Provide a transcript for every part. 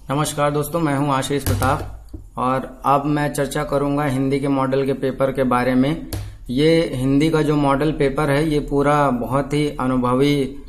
नमस्कार दोस्तों, मैं हूं आशीष प्रताप और अब मैं चर्चा करूंगा हिंदी के मॉडल के पेपर के बारे में। ये हिंदी का जो मॉडल पेपर है ये पूरा बहुत ही अनुभवी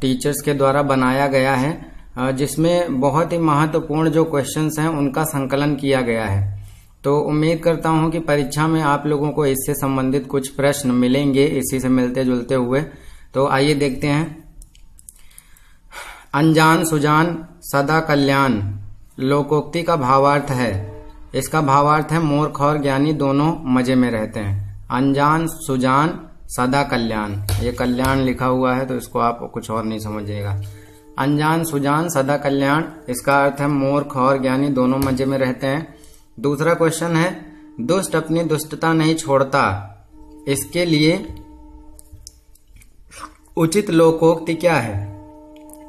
टीचर्स के द्वारा बनाया गया है, जिसमें बहुत ही महत्वपूर्ण जो क्वेश्चंस हैं उनका संकलन किया गया है। तो उम्मीद करता हूं कि परीक्षा में आप लोगों को इससे संबंधित कुछ प्रश्न मिलेंगे इसी से मिलते जुलते हुए। तो आइए देखते हैं। अनजान सुजान सदा कल्याण लोकोक्ति का भावार्थ है। इसका भावार्थ है मूर्ख और ज्ञानी दोनों मजे में रहते हैं। अनजान सुजान सदा कल्याण, ये कल्याण लिखा हुआ है तो इसको आप कुछ और नहीं समझिएगा। अनजान सुजान सदा कल्याण, इसका अर्थ है मूर्ख और ज्ञानी दोनों मजे में रहते हैं। दूसरा क्वेश्चन है, दुष्ट अपनी दुष्टता नहीं छोड़ता, इसके लिए उचित लोकोक्ति क्या है?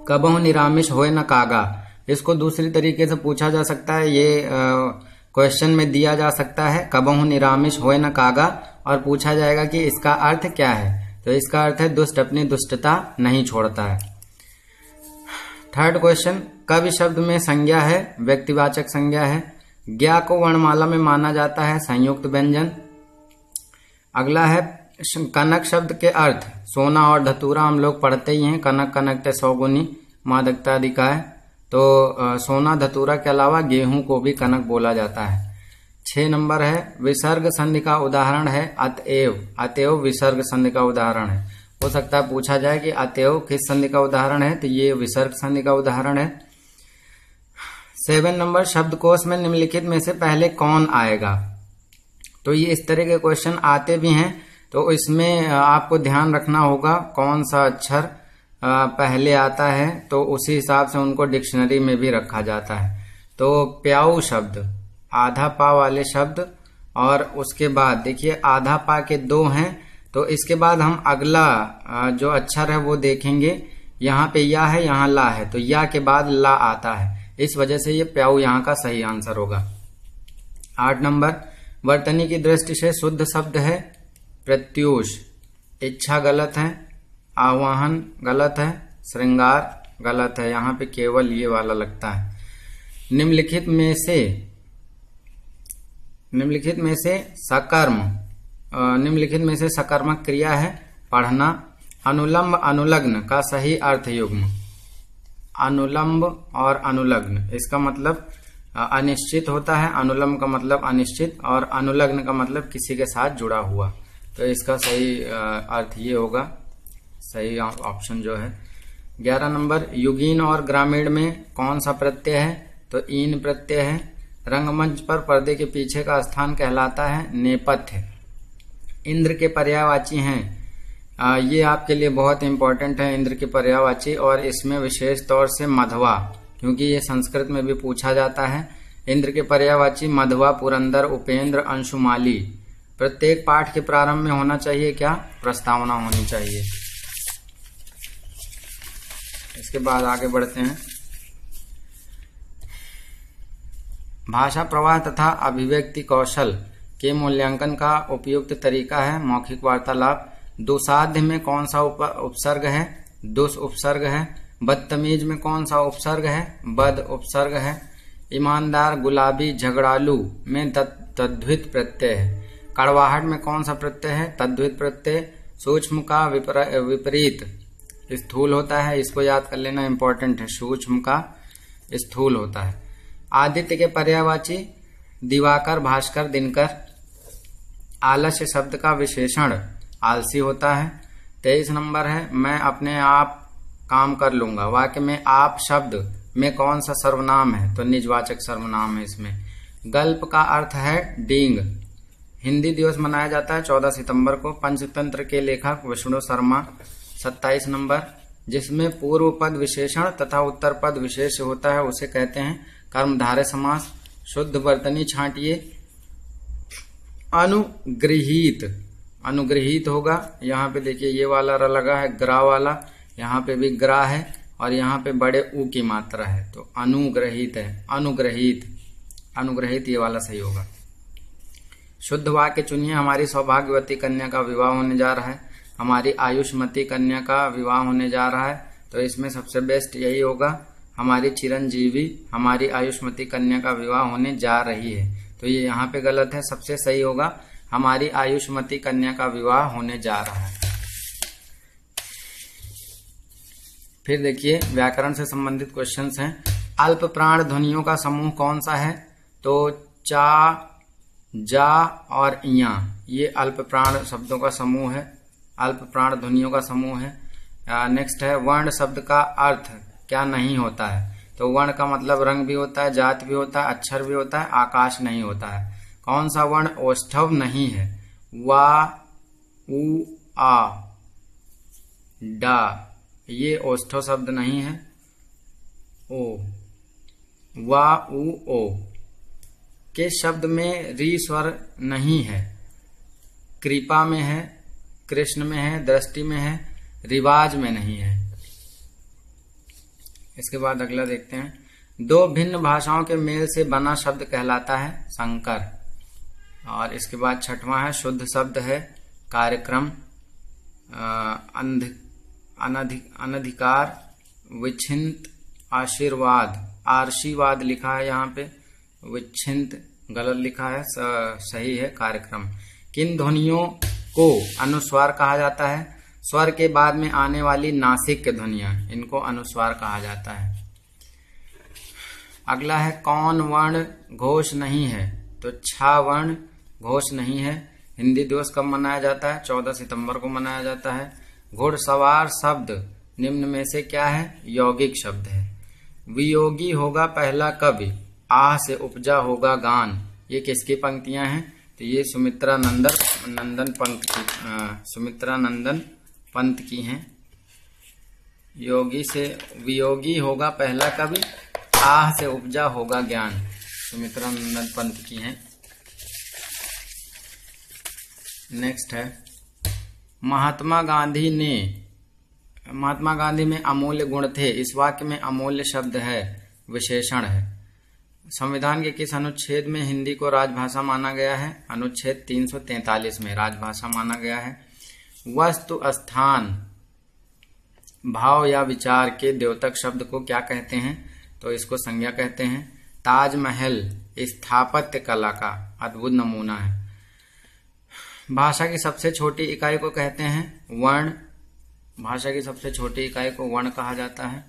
कबहु निरामिष होए न कागा। इसको दूसरी तरीके से पूछा जा सकता है, ये क्वेश्चन में दिया जा सकता है कबहु निरामिष होए न कागा, और पूछा जाएगा कि इसका अर्थ क्या है। तो इसका अर्थ है दुष्ट अपनी दुष्टता नहीं छोड़ता है। थर्ड क्वेश्चन, कवि शब्द में संज्ञा है, व्यक्तिवाचक संज्ञा है। ज्ञा को वर्णमाला में माना जाता है, संयुक्त व्यंजन। अगला है कनक शब्द के अर्थ। सोना और धतूरा हम लोग पढ़ते ही हैं, कनक कनकते सौगुनी मादकता अधिकाय। तो सोना धतूरा के अलावा गेहूं को भी कनक बोला जाता है। 6 नंबर है, विसर्ग संधि का उदाहरण है अतएव। अतएव विसर्ग संधि का उदाहरण है। हो सकता है पूछा जाए कि अतएव किस संधि का उदाहरण है, तो ये विसर्ग संधि का उदाहरण है। 7 नंबर, शब्दकोश में निम्नलिखित में से पहले कौन आएगा? तो ये इस तरह के क्वेश्चन आते भी हैं, तो इसमें आपको ध्यान रखना होगा कौन सा अक्षर पहले आता है, तो उसी हिसाब से उनको डिक्शनरी में भी रखा जाता है। तो प्याऊ शब्द, आधा पा वाले शब्द, और उसके बाद देखिए आधा पा के 2 हैं, तो इसके बाद हम अगला जो अक्षर है वो देखेंगे। यहाँ पे या है, यहाँ ला है, तो या के बाद ला आता है, इस वजह से ये प्याऊ यहाँ का सही आंसर होगा। 8 नंबर, वर्तनी की दृष्टि से शुद्ध शब्द है प्रत्यूष। इच्छा गलत है, आवाहन गलत है, श्रृंगार गलत है, यहाँ पे केवल ये वाला लगता है। निम्नलिखित में से सकर्मक क्रिया है पढ़ना। अनुलंब अनुलग्न का सही अर्थ युग्म। अनुलंब और अनुलग्न, इसका मतलब अनिश्चित होता है। अनुलंब का मतलब अनिश्चित और अनुलग्न का मतलब किसी के साथ जुड़ा हुआ। तो इसका सही अर्थ ये होगा, सही ऑप्शन जो है। 11 नंबर, युगीन और ग्रामीण में कौन सा प्रत्यय है? तो ईन प्रत्यय है। रंगमंच पर पर्दे के पीछे का स्थान कहलाता है नेपथ्य। इंद्र के पर्यायवाची हैं, ये आपके लिए बहुत इंपॉर्टेंट है इंद्र के पर्यायवाची, और इसमें विशेष तौर से मधवा, क्योंकि ये संस्कृत में भी पूछा जाता है। इंद्र के पर्यायवाची मधवा, पुरंदर, उपेंद्र, अंशुमाली। प्रत्येक पाठ के प्रारंभ में होना चाहिए क्या? प्रस्तावना होनी चाहिए। इसके बाद आगे बढ़ते हैं। भाषा प्रवाह तथा अभिव्यक्ति कौशल के मूल्यांकन का उपयुक्त तरीका है मौखिक वार्तालाप। दुसाध्य में कौन सा उपसर्ग है? दुस उपसर्ग है। बदतमीज में कौन सा उपसर्ग है? बद उपसर्ग है। ईमानदार, गुलाबी, झगड़ालू में तद्धित प्रत्यय है। कड़वाहट में कौन सा प्रत्यय है? तद्धित प्रत्यय। सूक्ष्म का विपरीत स्थूल होता है, इसको याद कर लेना, इंपॉर्टेंट है। सूक्ष्म का स्थूल होता है। आदित्य के पर्यायवाची दिवाकर, भास्कर, दिनकर। आलस्य शब्द का विशेषण आलसी होता है। 23 नंबर है, मैं अपने आप काम कर लूंगा। वाक्य में आप शब्द में कौन सा सर्वनाम है? तो निजवाचक सर्वनाम है इसमें। गल्प का अर्थ है डींग। हिंदी दिवस मनाया जाता है 14 सितंबर को। पंचतंत्र के लेखक विष्णु शर्मा। 27 नंबर, जिसमें पूर्व पद विशेषण तथा उत्तर पद विशेष होता है उसे कहते हैं कर्मधारय समास। शुद्ध वर्तनी छांटिए। अनुगृहीत, अनुगृहीत होगा। यहाँ पे देखिए ये वाला र लगा है, ग्रा वाला, यहाँ पे भी ग्रा है, और यहाँ पे बड़े ऊ की मात्रा है, तो अनुग्रहित है। अनुग्रहित, अनुग्रहित ये वाला सही होगा। शुद्ध वाक्य चुनिए। हमारी सौभाग्यवती कन्या का विवाह होने जा रहा है। हमारी आयुष्मती कन्या का विवाह होने जा रहा है, तो इसमें सबसे बेस्ट यही होगा। हमारी चिरंजीवी, हमारी आयुष्मती कन्या का विवाह होने जा रही है। तो ये यहाँ पे गलत है, सबसे सही होगा हमारी आयुष्मती कन्या का विवाह होने जा रहा है। फिर देखिए व्याकरण से संबंधित क्वेश्चंस हैं। अल्प प्राण ध्वनियों का समूह कौन सा है? तो चा, जा और इया, ये अल्प प्राण शब्दों का समूह है, अल्प प्राण ध्वनियों का समूह है। नेक्स्ट है वर्ण शब्द का अर्थ क्या नहीं होता है? तो वर्ण का मतलब रंग भी होता है, जात भी होता है, अक्षर भी होता है, आकाश नहीं होता है। कौन सा वर्ण ओष्ठव नहीं है? वा, उ, आ, डा, ये ओष्ठव शब्द नहीं है। ओ, वा, उ, ओ के शब्द में री स्वर नहीं है। कृपा में है, कृष्ण में है, दृष्टि में है, रिवाज में नहीं है। इसके बाद अगला देखते हैं। दो भिन्न भाषाओं के मेल से बना शब्द कहलाता है संकर। और इसके बाद छठवां है शुद्ध शब्द है कार्यक्रम, अनधिकार, विच्छिन्न, आशीर्वाद, आशीर्वाद लिखा है यहाँ पे, विच्छिन्न गलत लिखा है, सही है कार्यक्रम। किन ध्वनियों को अनुस्वार कहा जाता है? स्वर के बाद में आने वाली नासिक ध्वनियां, इनको अनुस्वार कहा जाता है। अगला है कौन वर्ण घोष नहीं है? तो छा वर्ण घोष नहीं है। हिंदी दिवस कब मनाया जाता है? 14 सितंबर को मनाया जाता है। घुड़सवार शब्द निम्न में से क्या है? यौगिक शब्द है। वियोगी होगा पहला कवि, आह से उपजा होगा गान, ये किसकी पंक्तियां हैं? तो ये सुमित्रा नंदन पंत की हैं। योगी से वियोगी होगा पहला कवि, आह से उपजा होगा ज्ञान, सुमित्रा नंदन पंत की हैं। नेक्स्ट है महात्मा गांधी में अमूल्य गुण थे, इस वाक्य में अमूल्य शब्द है, विशेषण है। संविधान के किस अनुच्छेद में हिंदी को राजभाषा माना गया है? अनुच्छेद 343 में राजभाषा माना गया है। वस्तु, स्थान, भाव या विचार के द्योतक शब्द को क्या कहते हैं? तो इसको संज्ञा कहते हैं। ताजमहल स्थापत्य कला का अद्भुत नमूना है। भाषा की सबसे छोटी इकाई को कहते हैं वर्ण, भाषा की सबसे छोटी इकाई को वर्ण कहा जाता है।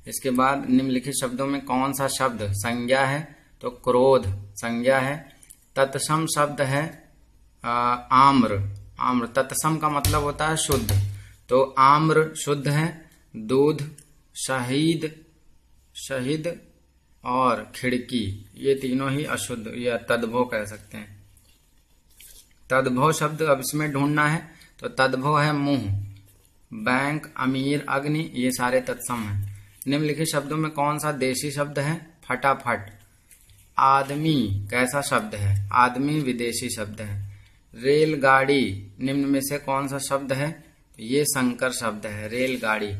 इसके बाद निम्नलिखित शब्दों में कौन सा शब्द संज्ञा है? तो क्रोध संज्ञा है। तत्सम शब्द है आम्र, आम्र तत्सम का मतलब होता है शुद्ध, तो आम्र शुद्ध है। दूध, शहीद और खिड़की ये तीनों ही अशुद्ध या तद्भव कह सकते हैं। तद्भव शब्द अब इसमें ढूंढना है, तो तद्भव है मुंह, बैंक, अमीर, अग्नि, ये सारे तत्सम हैं। निम्नलिखित शब्दों में कौन सा देशी शब्द है? फटाफट। आदमी कैसा शब्द है? आदमी विदेशी शब्द है। रेलगाड़ी निम्न में से कौन सा शब्द है? ये संकर शब्द है, रेलगाड़ी।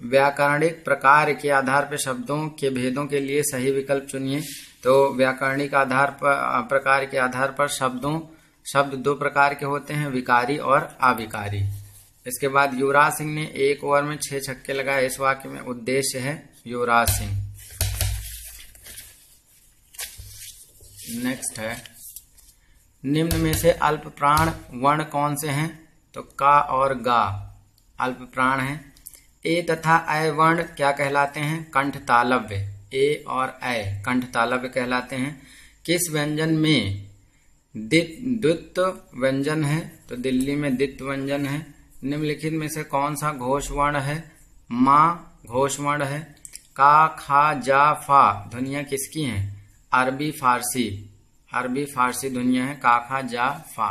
व्याकरणिक प्रकार के आधार पर शब्दों के भेदों के लिए सही विकल्प चुनिए। तो व्याकरणिक आधार पर प्रकार के आधार पर शब्द दो प्रकार के होते हैं, विकारी और अविकारी। इसके बाद युवराज सिंह ने एक ओवर में 6 छक्के लगाए, इस वाक्य में उद्देश्य है युवराज सिंह। नेक्स्ट है निम्न में से अल्प प्राण वर्ण कौन से हैं? तो का और गा अल्प प्राण हैं। ए तथा ऐ वर्ण क्या कहलाते हैं? कंठ तालव्य। ए और ऐ कंठ तालव्य कहलाते हैं। किस व्यंजन में द्वित्व व्यंजन है? तो दिल्ली में द्वित्व व्यंजन है। निम्नलिखित में से कौन सा घोष वर्ण है? माँ घोष वर्ण है। का, खा, जा, फा ध्वनियां किसकी हैं? अरबी फारसी ध्वनियां हैं, का, खा, जा, फा।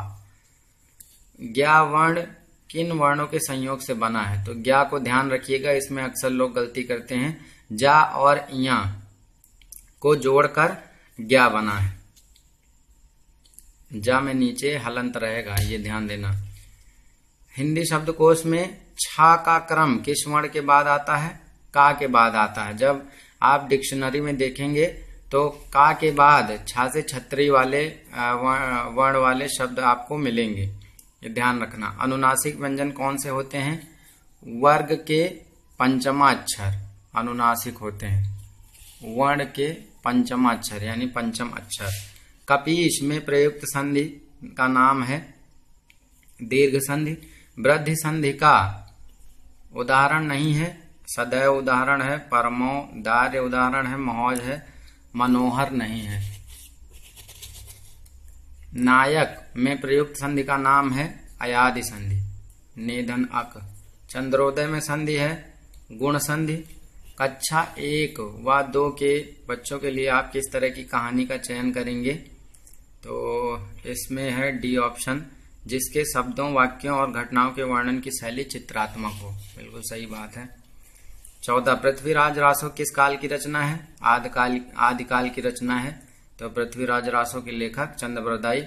ज्ञा वर्ण किन वर्णों के संयोग से बना है? तो ज्ञा को ध्यान रखिएगा, इसमें अक्सर लोग गलती करते हैं। जा और इया को जोड़कर ज्ञा बना है। जा में नीचे हलंत रहेगा, ये ध्यान देना। हिंदी शब्दकोश में छा का क्रम किस वर्ण के बाद आता है? का के बाद आता है। जब आप डिक्शनरी में देखेंगे तो का के बाद छा से छतरी वाले वर्ण वाले शब्द आपको मिलेंगे, ये ध्यान रखना। अनुनासिक व्यंजन कौन से होते हैं? वर्ग के पंचमा अक्षर, अनुनासिक होते हैं। वर्ण के पंचम अक्षर यानी पंचम अक्षर। कपीश में प्रयुक्त संधि का नाम है दीर्घ संधि। वृद्धि संधि का उदाहरण नहीं है, सदैव उदाहरण है, परमो दार्य उदाहरण है, मौज है, मनोहर नहीं है। नायक में प्रयुक्त संधि का नाम है अयादि संधि, नेधन अक। चंद्रोदय में संधि है गुण संधि। कक्षा 1 व 2 के बच्चों के लिए आप किस तरह की कहानी का चयन करेंगे, तो इसमें है डी ऑप्शन, जिसके शब्दों, वाक्यों और घटनाओं के वर्णन की शैली चित्रात्मक हो। बिल्कुल सही बात है। 14 पृथ्वीराज रासो किस काल की रचना है, आदिकाल की रचना है। तो पृथ्वीराज रासो के लेखक चंद्रबरदाई।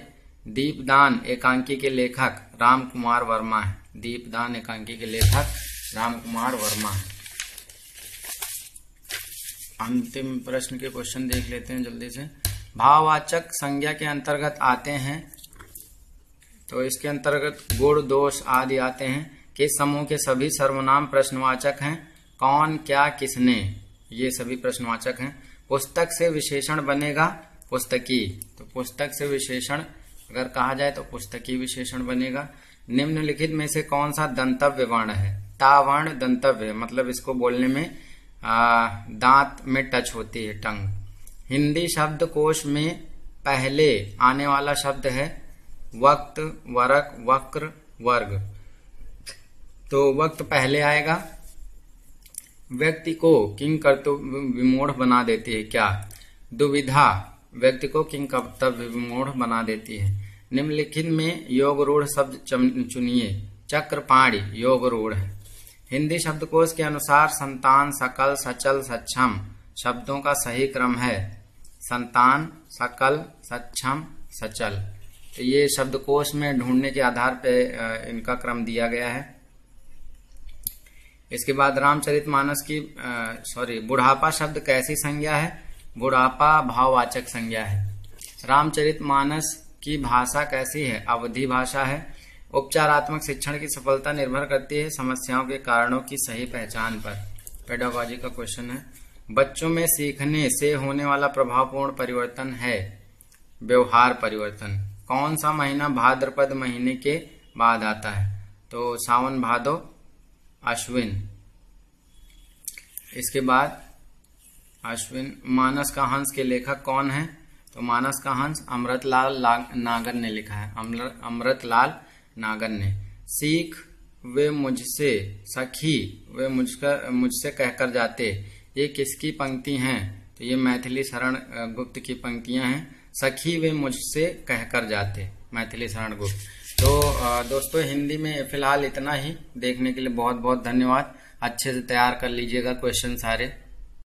दीपदान एकांकी के लेखक राम कुमार वर्मा है। दीपदान एकांकी के लेखक राम कुमार वर्मा है। अंतिम प्रश्न के क्वेश्चन देख लेते हैं जल्दी से। भाववाचक संज्ञा के अंतर्गत आते हैं, तो इसके अंतर्गत गुण, दोष आदि आते हैं। किस समूह के सभी सर्वनाम प्रश्नवाचक हैं, कौन, क्या, किसने, ये सभी प्रश्नवाचक हैं। पुस्तक से विशेषण बनेगा पुस्तकी, तो पुस्तक से विशेषण अगर कहा जाए तो पुस्तकी विशेषण बनेगा। निम्नलिखित में से कौन सा दंतव्य वर्ण है, ता वर्ण दंतव्य, मतलब इसको बोलने में दांत में टच होती है, टंग। हिंदी शब्दकोश में पहले आने वाला शब्द है वक्त, वरक, वक्र, वर्ग। तो वक्त पहले आएगा। व्यक्ति को किंग कर्तव्य विमूढ़ बना देती है, क्या, दुविधा व्यक्ति को किंग कर्तव्य विमूढ़ बना देती है। निम्नलिखित में योग रूढ़ शब्द चुनिए। चक्रपाणी योग रूढ़ है। हिंदी शब्दकोश के अनुसार संतान, सकल, सचल, सक्षम शब्दों का सही क्रम है संतान, सकल, सक्षम, सचल। तो ये शब्दकोश में ढूंढने के आधार पे इनका क्रम दिया गया है। इसके बाद रामचरितमानस की बुढ़ापा शब्द कैसी संज्ञा है, बुढ़ापा भाववाचक संज्ञा है। रामचरितमानस की भाषा कैसी है, अवधी भाषा है। उपचारात्मक शिक्षण की सफलता निर्भर करती है समस्याओं के कारणों की सही पहचान पर। पेडागॉजी का क्वेश्चन है। बच्चों में सीखने से होने वाला प्रभावपूर्ण परिवर्तन है व्यवहार परिवर्तन। कौन सा महीना भाद्रपद महीने के बाद आता है, तो सावन, भादो, अश्विन। इसके बाद अश्विन। मानस का हंस के लेखक कौन है, तो मानस का हंस अमृतलाल नागर ने लिखा है, अमृतलाल नागर ने। सीख वे मुझसे, सखी वे मुझसे कहकर जाते, ये किसकी पंक्ति हैं, तो ये मैथिली शरण गुप्त की पंक्तियां हैं। सखी वे मुझसे कहकर जाते, मैथिली शरण गुप्त। तो दोस्तों हिंदी में फिलहाल इतना ही। देखने के लिए बहुत बहुत धन्यवाद। अच्छे से तैयार कर लीजिएगा क्वेश्चन सारे।